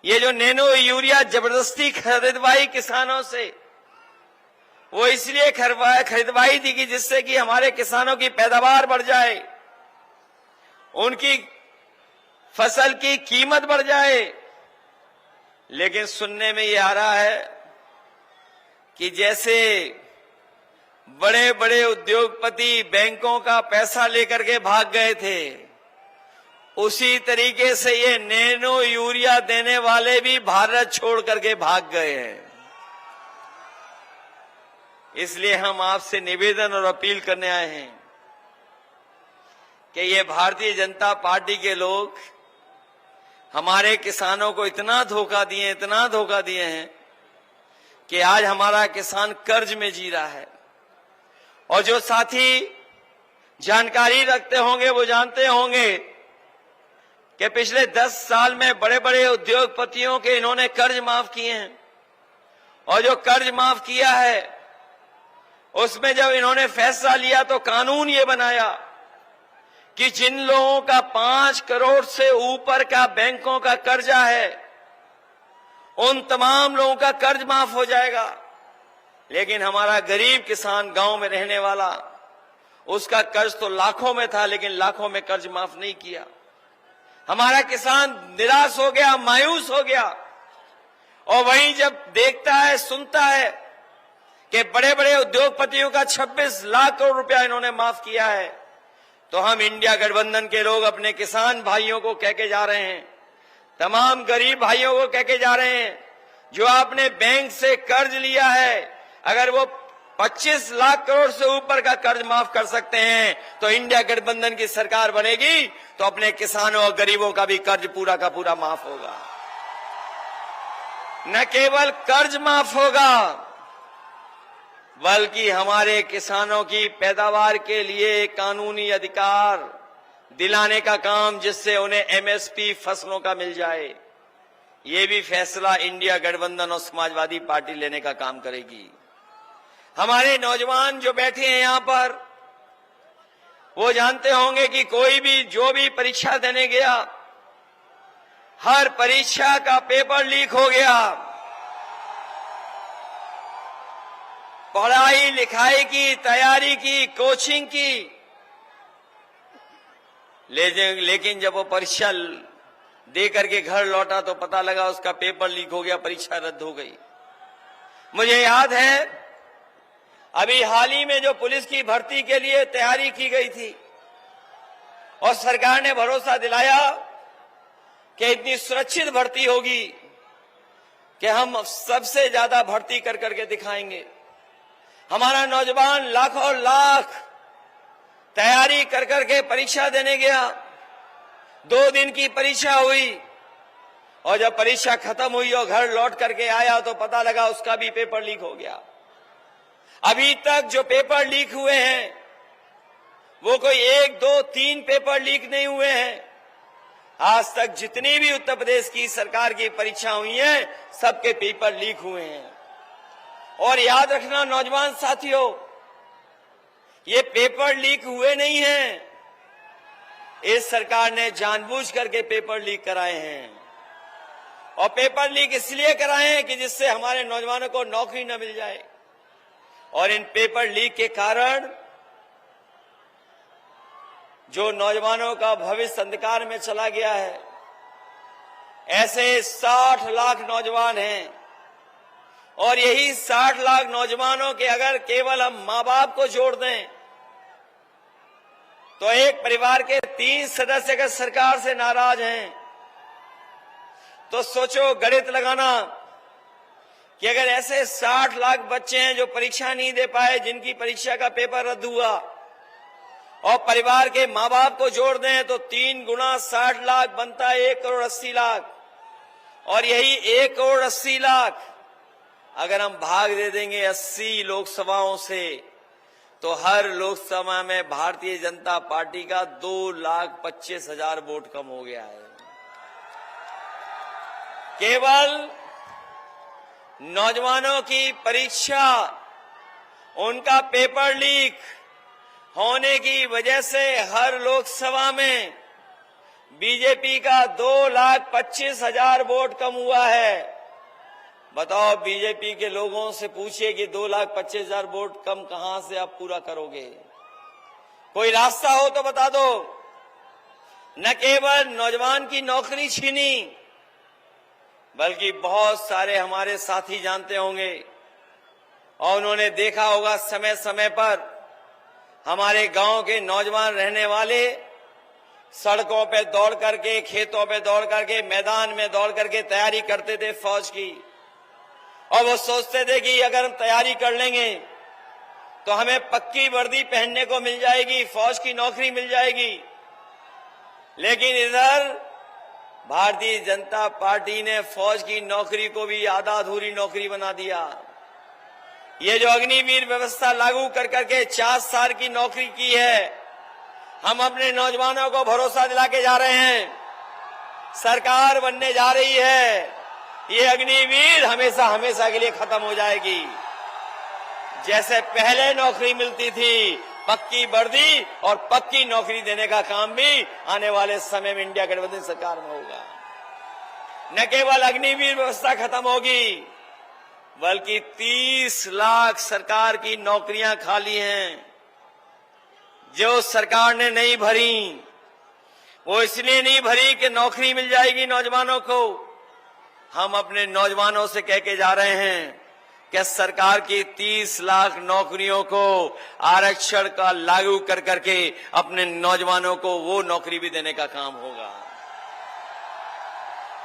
ये जो नैनो यूरिया जबरदस्ती खरीदवाई किसानों से, वो इसलिए खरीदवाई थी कि जिससे कि हमारे किसानों की पैदावार बढ़ जाए, उनकी फसल की कीमत बढ़ जाए। लेकिन सुनने में ये आ रहा है कि जैसे बड़े बड़े उद्योगपति बैंकों का पैसा लेकर के भाग गए थे, उसी तरीके से ये नैनो यूरिया देने वाले भी भारत छोड़ करके भाग गए हैं। इसलिए हम आपसे निवेदन और अपील करने आए हैं कि ये भारतीय जनता पार्टी के लोग हमारे किसानों को इतना धोखा दिए हैं कि आज हमारा किसान कर्ज में जी रहा है। और जो साथी जानकारी रखते होंगे वो जानते होंगे कि पिछले 10 साल में बड़े बड़े उद्योगपतियों के इन्होंने कर्ज माफ किए हैं। और जो कर्ज माफ किया है उसमें जब इन्होंने फैसला लिया तो कानून ये बनाया कि जिन लोगों का 5 करोड़ से ऊपर का बैंकों का कर्जा है, उन तमाम लोगों का कर्ज माफ हो जाएगा। लेकिन हमारा गरीब किसान, गांव में रहने वाला, उसका कर्ज तो लाखों में था, लेकिन लाखों में कर्ज माफ नहीं किया। हमारा किसान निराश हो गया, मायूस हो गया। और वहीं जब देखता है, सुनता है कि बड़े बड़े उद्योगपतियों का 26 लाख करोड़ रुपया इन्होंने माफ किया है, तो हम इंडिया गठबंधन के लोग अपने किसान भाइयों को कह के जा रहे हैं, तमाम गरीब भाइयों को कह के जा रहे हैं, जो आपने बैंक से कर्ज लिया है, अगर वो 25 लाख करोड़ से ऊपर का कर्ज माफ कर सकते हैं तो इंडिया गठबंधन की सरकार बनेगी तो अपने किसानों और गरीबों का भी कर्ज पूरा का पूरा माफ होगा। न केवल कर्ज माफ होगा, बल्कि हमारे किसानों की पैदावार के लिए कानूनी अधिकार दिलाने का काम, जिससे उन्हें एमएसपी फसलों का मिल जाए, ये भी फैसला इंडिया गठबंधन और समाजवादी पार्टी लेने का काम करेगी। हमारे नौजवान जो बैठे हैं यहां पर, वो जानते होंगे कि कोई भी जो भी परीक्षा देने गया, हर परीक्षा का पेपर लीक हो गया। पढ़ाई लिखाई की, तैयारी की, कोचिंग की, लेकिन जब वो परीक्षा दे करके घर लौटा तो पता लगा उसका पेपर लीक हो गया, परीक्षा रद्द हो गई। मुझे याद है अभी हाल ही में जो पुलिस की भर्ती के लिए तैयारी की गई थी और सरकार ने भरोसा दिलाया कि इतनी सुरक्षित भर्ती होगी कि हम सबसे ज्यादा भर्ती कर करके दिखाएंगे। हमारा नौजवान लाखों लाख तैयारी कर करके परीक्षा देने गया। 2 दिन की परीक्षा हुई और जब परीक्षा खत्म हुई और घर लौट करके आया तो पता लगा उसका भी पेपर लीक हो गया। अभी तक जो पेपर लीक हुए हैं वो कोई 1, 2, 3 पेपर लीक नहीं हुए हैं। आज तक जितनी भी उत्तर प्रदेश की सरकार की परीक्षा हुई हैं, सबके पेपर लीक हुए हैं। और याद रखना नौजवान साथियों, ये पेपर लीक हुए नहीं हैं, इस सरकार ने जानबूझ करके पेपर लीक कराए हैं। और पेपर लीक इसलिए कराए हैं कि जिससे हमारे नौजवानों को नौकरी न मिल जाए। और इन पेपर लीक के कारण जो नौजवानों का भविष्य अंधकार में चला गया है। ऐसे 60 लाख नौजवान हैं और यही 60 लाख नौजवानों के अगर केवल हम माँ बाप को जोड़ दें तो एक परिवार के 3 सदस्य अगर सरकार से नाराज हैं तो सोचो, गणित लगाना कि अगर ऐसे 60 लाख बच्चे हैं जो परीक्षा नहीं दे पाए, जिनकी परीक्षा का पेपर रद्द हुआ, और परिवार के माँ बाप को जोड़ दें तो 3 गुना 60 लाख बनता है 1 करोड़ 80 लाख। और यही 1 करोड़ 80 लाख अगर हम भाग दे देंगे 80 लोकसभाओं से तो हर लोकसभा में भारतीय जनता पार्टी का 2,25,000 वोट कम हो गया है। केवल नौजवानों की परीक्षा, उनका पेपर लीक होने की वजह से हर लोकसभा में बीजेपी का 2,25,000 वोट कम हुआ है। बताओ, बीजेपी के लोगों से पूछिए कि 2,25,000 वोट कम कहां से आप पूरा करोगे? कोई रास्ता हो तो बता दो। न केवल नौजवान की नौकरी छीनी, बल्कि बहुत सारे हमारे साथी जानते होंगे और उन्होंने देखा होगा समय समय पर हमारे गांव के नौजवान रहने वाले सड़कों पे दौड़ करके, खेतों पे दौड़ करके, मैदान में दौड़ करके तैयारी करते थे फौज की। और वो सोचते थे कि अगर हम तैयारी कर लेंगे तो हमें पक्की वर्दी पहनने को मिल जाएगी, फौज की नौकरी मिल जाएगी। लेकिन इधर भारतीय जनता पार्टी ने फौज की नौकरी को भी आधा अधूरी नौकरी बना दिया। ये जो अग्निवीर व्यवस्था लागू कर करके 4 साल की नौकरी की है, हम अपने नौजवानों को भरोसा दिला के जा रहे हैं, सरकार बनने जा रही है, ये अग्निवीर हमेशा हमेशा के लिए खत्म हो जाएगी। जैसे पहले नौकरी मिलती थी, पक्की वर्दी और पक्की नौकरी देने का काम भी आने वाले समय में इंडिया गठबंधन सरकार में होगा। न केवल अग्निवीर व्यवस्था खत्म होगी, बल्कि 30 लाख सरकार की नौकरियां खाली हैं जो सरकार ने नहीं भरी। वो इसलिए नहीं भरी कि नौकरी मिल जाएगी नौजवानों को। हम अपने नौजवानों से कह के जा रहे हैं कि सरकार की 30 लाख नौकरियों को आरक्षण का लागू कर करके अपने नौजवानों को वो नौकरी भी देने का काम होगा।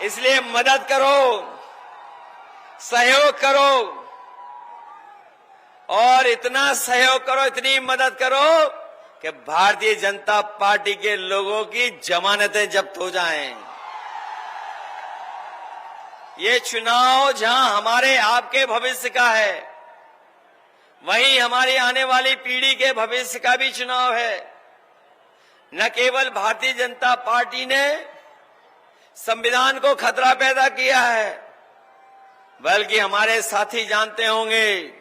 इसलिए मदद करो, सहयोग करो, और इतना सहयोग करो, इतनी मदद करो कि भारतीय जनता पार्टी के लोगों की जमानतें जब्त हो जाएं। ये चुनाव जहां हमारे आपके भविष्य का है, वहीं हमारी आने वाली पीढ़ी के भविष्य का भी चुनाव है। न केवल भारतीय जनता पार्टी ने संविधान को खतरा पैदा किया है, बल्कि हमारे साथी जानते होंगे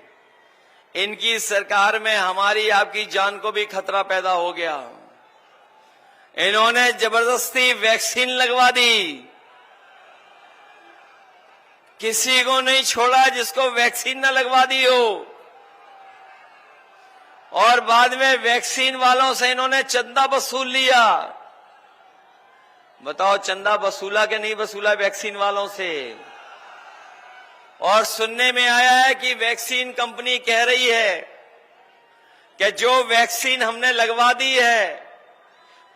इनकी सरकार में हमारी आपकी जान को भी खतरा पैदा हो गया। इन्होंने जबरदस्ती वैक्सीन लगवा दी, किसी को नहीं छोड़ा जिसको वैक्सीन न लगवा दी हो। और बाद में वैक्सीन वालों से इन्होंने चंदा वसूल लिया। बताओ, चंदा वसूला कि नहीं वसूला वैक्सीन वालों से? और सुनने में आया है कि वैक्सीन कंपनी कह रही है कि जो वैक्सीन हमने लगवा दी है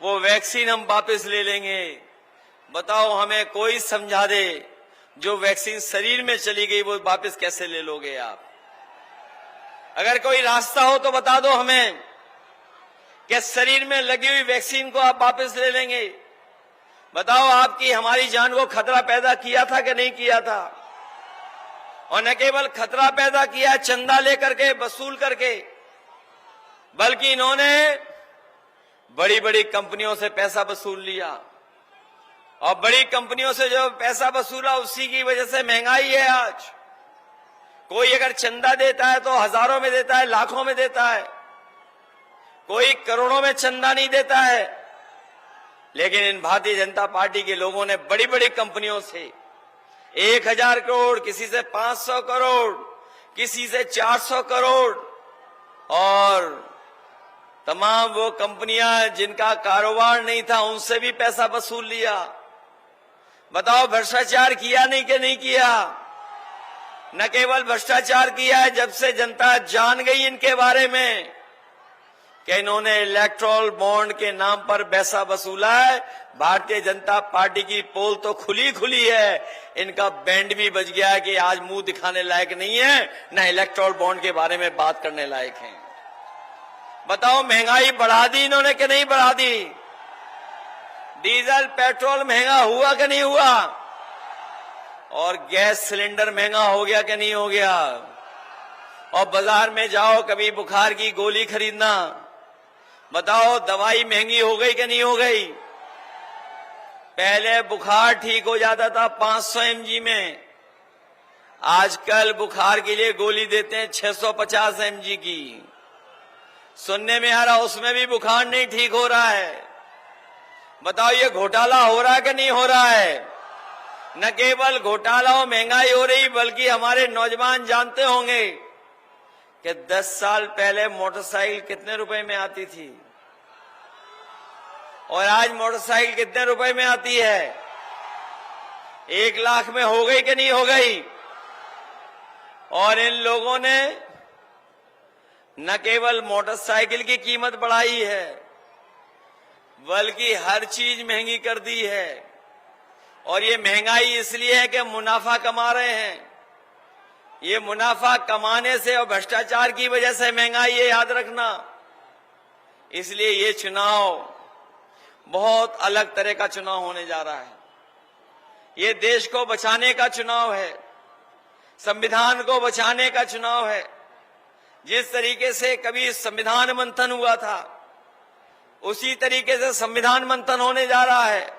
वो वैक्सीन हम वापस ले लेंगे। बताओ, हमें कोई समझा दे, जो वैक्सीन शरीर में चली गई वो वापस कैसे ले लोगे आप? अगर कोई रास्ता हो तो बता दो हमें कि शरीर में लगी हुई वैक्सीन को आप वापस ले लेंगे। बताओ, आपकी हमारी जान को खतरा पैदा किया था कि नहीं किया था? और न केवल खतरा पैदा किया चंदा लेकर के, वसूल करके, बल्कि इन्होंने बड़ी बड़ी कंपनियों से पैसा वसूल लिया। और बड़ी कंपनियों से जो पैसा वसूला उसी की वजह से महंगाई है आज। कोई अगर चंदा देता है तो हजारों में देता है, लाखों में देता है, कोई करोड़ों में चंदा नहीं देता है। लेकिन इन भारतीय जनता पार्टी के लोगों ने बड़ी बड़ी कंपनियों से 1,000 करोड़, किसी से 500 करोड़, किसी से 400 करोड़ और तमाम वो कंपनियां जिनका कारोबार नहीं था उनसे भी पैसा वसूल लिया। बताओ भ्रष्टाचार किया नहीं कि नहीं किया? न केवल भ्रष्टाचार किया है, जब से जनता जान गई इनके बारे में कि इन्होंने इलेक्टोरल बॉन्ड के नाम पर पैसा वसूला है, भारतीय जनता पार्टी की पोल तो खुली खुली है, इनका बैंड भी बज गया है कि आज मुंह दिखाने लायक नहीं है, न इलेक्टोरल बॉन्ड के बारे में बात करने लायक है। बताओ महंगाई बढ़ा दी इन्होंने कि नहीं बढ़ा दी? डीजल पेट्रोल महंगा हुआ कि नहीं हुआ? और गैस सिलेंडर महंगा हो गया कि नहीं हो गया? और बाजार में जाओ कभी बुखार की गोली खरीदना, बताओ दवाई महंगी हो गई कि नहीं हो गई? पहले बुखार ठीक हो जाता था 500 mg में, आजकल बुखार के लिए गोली देते हैं 650 mg की। सुनने में आ रहा उसमें भी बुखार नहीं ठीक हो रहा है। बताओ ये घोटाला हो रहा है कि नहीं हो रहा है? न केवल घोटाला और महंगाई हो रही, बल्कि हमारे नौजवान जानते होंगे कि 10 साल पहले मोटरसाइकिल कितने रुपए में आती थी और आज मोटरसाइकिल कितने रुपए में आती है? 1 लाख में हो गई कि नहीं हो गई? और इन लोगों ने न केवल मोटरसाइकिल की कीमत बढ़ाई है, बल्कि हर चीज महंगी कर दी है। और ये महंगाई इसलिए है कि मुनाफा कमा रहे हैं। ये मुनाफा कमाने से और भ्रष्टाचार की वजह से महंगाई है, याद रखना। इसलिए ये चुनाव बहुत अलग तरह का चुनाव होने जा रहा है। ये देश को बचाने का चुनाव है, संविधान को बचाने का चुनाव है। जिस तरीके से कभी संविधान मंथन हुआ था, उसी तरीके से संविधान मंथन होने जा रहा है।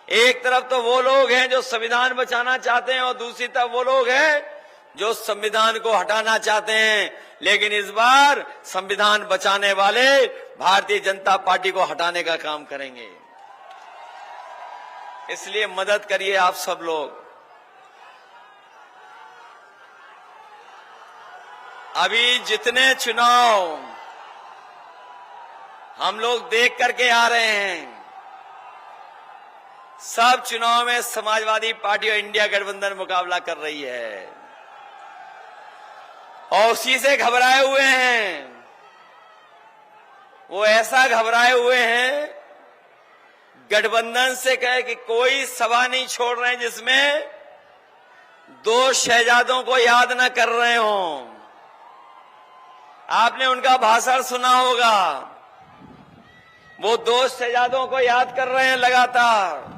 एक तरफ तो वो लोग हैं जो संविधान बचाना चाहते हैं और दूसरी तरफ वो लोग हैं जो संविधान को हटाना चाहते हैं। लेकिन इस बार संविधान बचाने वाले भारतीय जनता पार्टी को हटाने का काम करेंगे। इसलिए मदद करिए आप सब लोग। अभी जितने चुनाव हम लोग देख करके आ रहे हैं, सब चुनाव में समाजवादी पार्टी और इंडिया गठबंधन मुकाबला कर रही है और उसी से घबराए हुए हैं। वो ऐसा घबराए हुए हैं, गठबंधन से कहे कि कोई सभा नहीं छोड़ रहे हैं जिसमें 2 शहजादों को याद न कर रहे हों। आपने उनका भाषण सुना होगा, वो 2 शहजादों को याद कर रहे हैं लगातार।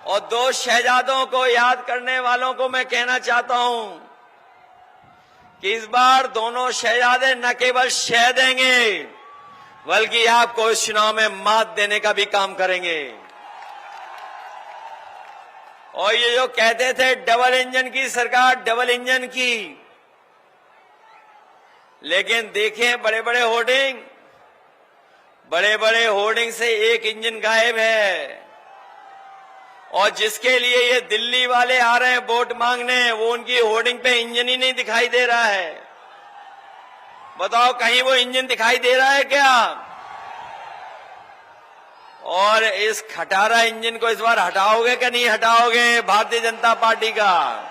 और 2 शहजादों को याद करने वालों को मैं कहना चाहता हूं कि इस बार दोनों शहजादे न केवल शह देंगे, बल्कि आपको इस चुनाव में मात देने का भी काम करेंगे। और ये जो कहते थे डबल इंजन की सरकार, डबल इंजन की, लेकिन देखें बड़े बड़े होर्डिंग से एक इंजन गायब है। और जिसके लिए ये दिल्ली वाले आ रहे हैं वोट मांगने, वो उनकी होर्डिंग पे इंजन ही नहीं दिखाई दे रहा है। बताओ कहीं वो इंजन दिखाई दे रहा है क्या? और इस खटारा इंजन को इस बार हटाओगे कि नहीं हटाओगे भारतीय जनता पार्टी का?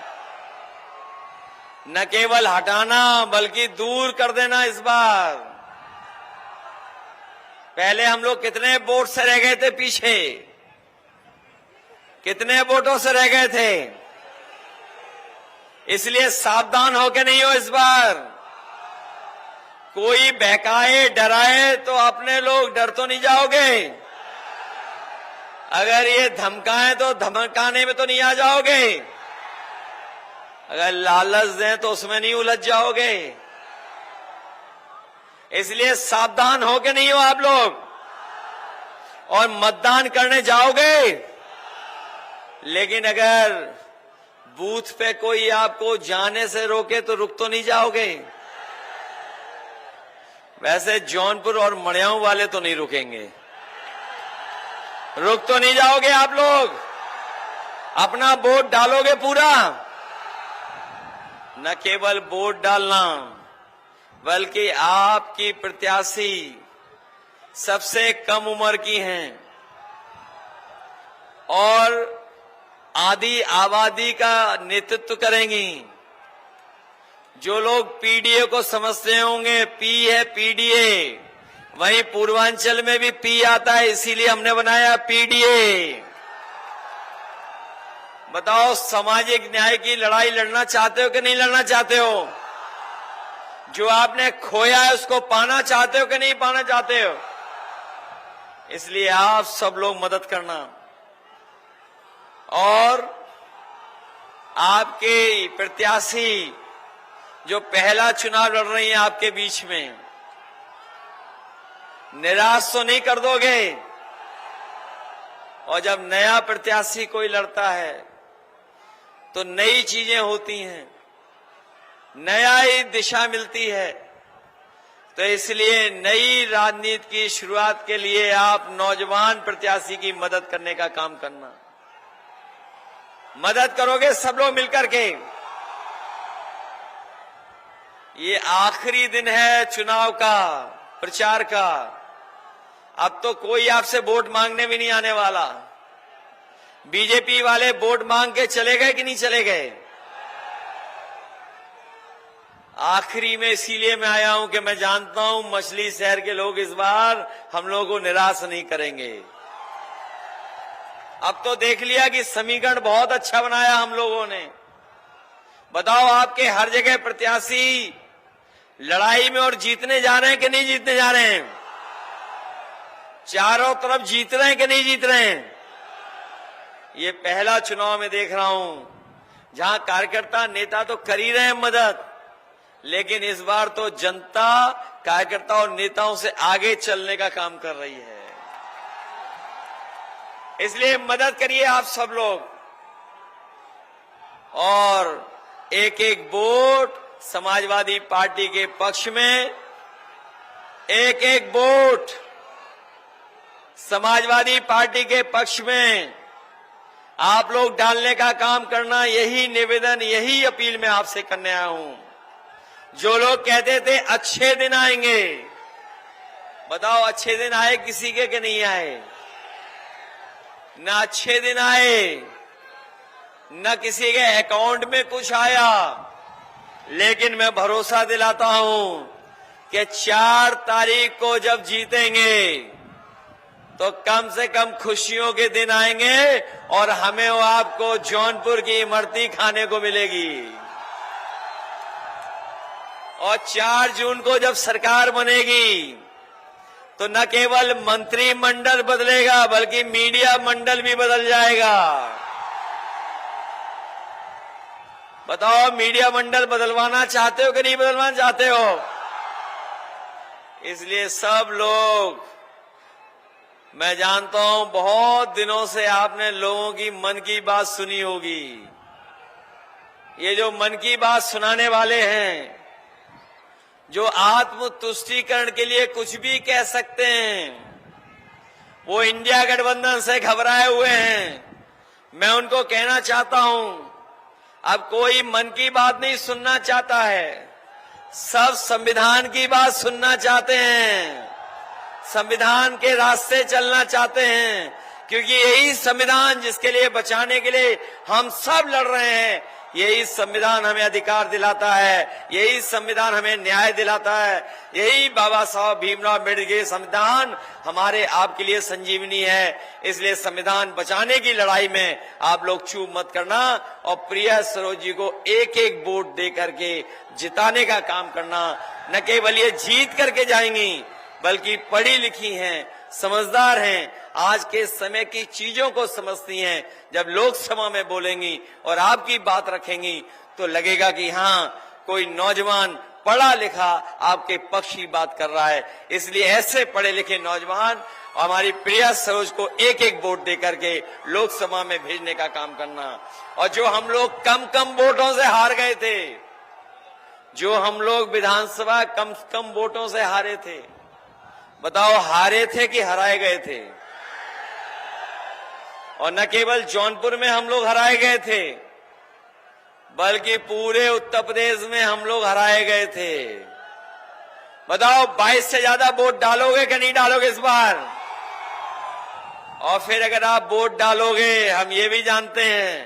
न केवल हटाना बल्कि दूर कर देना इस बार। पहले हम लोग कितने वोट से रह गए थे पीछे, कितने वोटों से रह गए थे। इसलिए सावधान हो के नहीं हो इस बार। कोई बहकाए डराए तो अपने लोग डर तो नहीं जाओगे। अगर ये धमकाएं तो धमकाने में तो नहीं आ जाओगे। अगर लालच दें तो उसमें नहीं उलझ जाओगे। इसलिए सावधान हो के नहीं हो आप लोग। और मतदान करने जाओगे, लेकिन अगर बूथ पे कोई आपको जाने से रोके तो रुक तो नहीं जाओगे। वैसे जौनपुर और मड़ियाऊ वाले तो नहीं रुकेंगे, रुक तो नहीं जाओगे आप लोग। अपना वोट डालोगे पूरा। न केवल वोट डालना बल्कि आपकी प्रत्याशी सबसे कम उम्र की हैं और आधी आबादी का नेतृत्व करेंगी। जो लोग पीडीए को समझते होंगे, पी है पीडीए, वहीं पूर्वांचल में भी पी आता है, इसीलिए हमने बनाया पीडीए। बताओ, सामाजिक न्याय की लड़ाई लड़ना चाहते हो कि नहीं लड़ना चाहते हो? जो आपने खोया है उसको पाना चाहते हो कि नहीं पाना चाहते हो? इसलिए आप सब लोग मदद करना। और आपके प्रत्याशी जो पहला चुनाव लड़ रही हैं आपके बीच में, निराश तो नहीं कर दोगे? और जब नया प्रत्याशी कोई लड़ता है तो नई चीजें होती हैं, नया ही दिशा मिलती है। तो इसलिए नई राजनीति की शुरुआत के लिए आप नौजवान प्रत्याशी की मदद करने का काम करना। मदद करोगे सब लोग मिलकर के? ये आखिरी दिन है चुनाव का, प्रचार का। अब तो कोई आपसे वोट मांगने भी नहीं आने वाला। बीजेपी वाले वोट मांग के चले गए कि नहीं चले गए? आखिरी में इसीलिए मैं आया हूं कि मैं जानता हूं मछली शहर के लोग इस बार हम लोगों को निराश नहीं करेंगे। अब तो देख लिया कि समीकरण बहुत अच्छा बनाया हम लोगों ने। बताओ, आपके हर जगह प्रत्याशी लड़ाई में और जीतने जा रहे हैं कि नहीं जीतने जा रहे हैं? चारों तरफ जीत रहे हैं कि नहीं जीत रहे हैं? ये पहला चुनाव में देख रहा हूं जहां कार्यकर्ता नेता तो कर ही रहे हैं मदद, लेकिन इस बार तो जनता कार्यकर्ता और नेताओं से आगे चलने का काम कर रही है। इसलिए मदद करिए आप सब लोग। और एक एक वोट समाजवादी पार्टी के पक्ष में, एक एक वोट समाजवादी पार्टी के पक्ष में आप लोग डालने का काम करना। यही निवेदन, यही अपील मैं आपसे करने आया हूं। जो लोग कहते थे अच्छे दिन आएंगे, बताओ अच्छे दिन आए किसी के कि नहीं आए? न अच्छे दिन आए, न किसी के अकाउंट में कुछ आया। लेकिन मैं भरोसा दिलाता हूं कि 4 तारीख को जब जीतेंगे तो कम से कम खुशियों के दिन आएंगे और हमें और आपको जौनपुर की इमरती खाने को मिलेगी। और 4 जून को जब सरकार बनेगी तो न केवल मंत्रिमंडल बदलेगा बल्कि मीडिया मंडल भी बदल जाएगा। बताओ, मीडिया मंडल बदलवाना चाहते हो कि नहीं बदलवाना चाहते हो? इसलिए सब लोग, मैं जानता हूं बहुत दिनों से आपने लोगों की मन की बात सुनी होगी। ये जो मन की बात सुनाने वाले हैं, जो आत्म तुष्टीकरण के लिए कुछ भी कह सकते हैं, वो इंडिया गठबंधन से घबराए हुए हैं। मैं उनको कहना चाहता हूं, अब कोई मन की बात नहीं सुनना चाहता है, सब संविधान की बात सुनना चाहते हैं, संविधान के रास्ते चलना चाहते हैं। क्योंकि यही संविधान जिसके लिए बचाने के लिए हम सब लड़ रहे हैं, यही संविधान हमें अधिकार दिलाता है, यही संविधान हमें न्याय दिलाता है, यही बाबा साहब भीमराव अम्बेडकर के संविधान हमारे आपके लिए संजीवनी है। इसलिए संविधान बचाने की लड़ाई में आप लोग चूक मत करना और प्रिया सरोज जी को एक एक वोट दे करके जिताने का काम करना। न केवल ये जीत करके जाएंगी बल्कि पढ़ी लिखी हैं, समझदार हैं, आज के समय की चीजों को समझती हैं। जब लोकसभा में बोलेंगी और आपकी बात रखेंगी तो लगेगा कि हाँ, कोई नौजवान पढ़ा लिखा आपके पक्ष की बात कर रहा है। इसलिए ऐसे पढ़े लिखे नौजवान हमारी प्रिया सरोज को एक एक वोट दे करके लोकसभा में भेजने का काम करना। और जो हम लोग कम कम वोटों से हार गए थे, जो हम लोग विधानसभा कम कम वोटों से हारे थे, बताओ हारे थे कि हराए गए थे? और न केवल जौनपुर में हम लोग हराए गए थे बल्कि पूरे उत्तर प्रदेश में हम लोग हराए गए थे। बताओ 22 से ज्यादा वोट डालोगे कि नहीं डालोगे इस बार? और फिर अगर आप वोट डालोगे, हम ये भी जानते हैं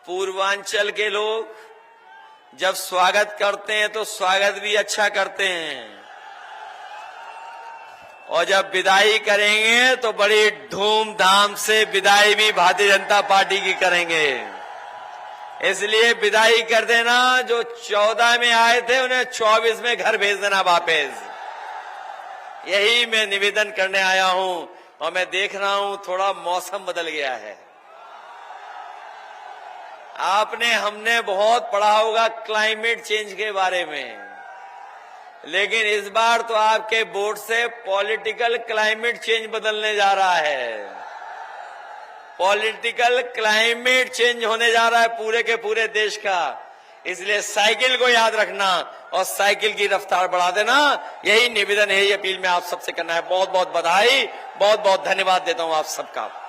पूर्वांचल के लोग जब स्वागत करते हैं तो स्वागत भी अच्छा करते हैं, और जब विदाई करेंगे तो बड़ी धूमधाम से विदाई भी भारतीय जनता पार्टी की करेंगे। इसलिए विदाई कर देना, जो 14 में आए थे उन्हें 24 में घर भेज देना वापस। यही मैं निवेदन करने आया हूं। और मैं देख रहा हूं थोड़ा मौसम बदल गया है। हमने बहुत पढ़ा होगा क्लाइमेट चेंज के बारे में, लेकिन इस बार तो आपके वोट से पॉलिटिकल क्लाइमेट चेंज बदलने जा रहा है। पॉलिटिकल क्लाइमेट चेंज होने जा रहा है पूरे के पूरे देश का। इसलिए साइकिल को याद रखना और साइकिल की रफ्तार बढ़ा देना, यही निवेदन है, ये अपील में आप सबसे करना है। बहुत बहुत बधाई, बहुत बहुत धन्यवाद देता हूं आप सबका।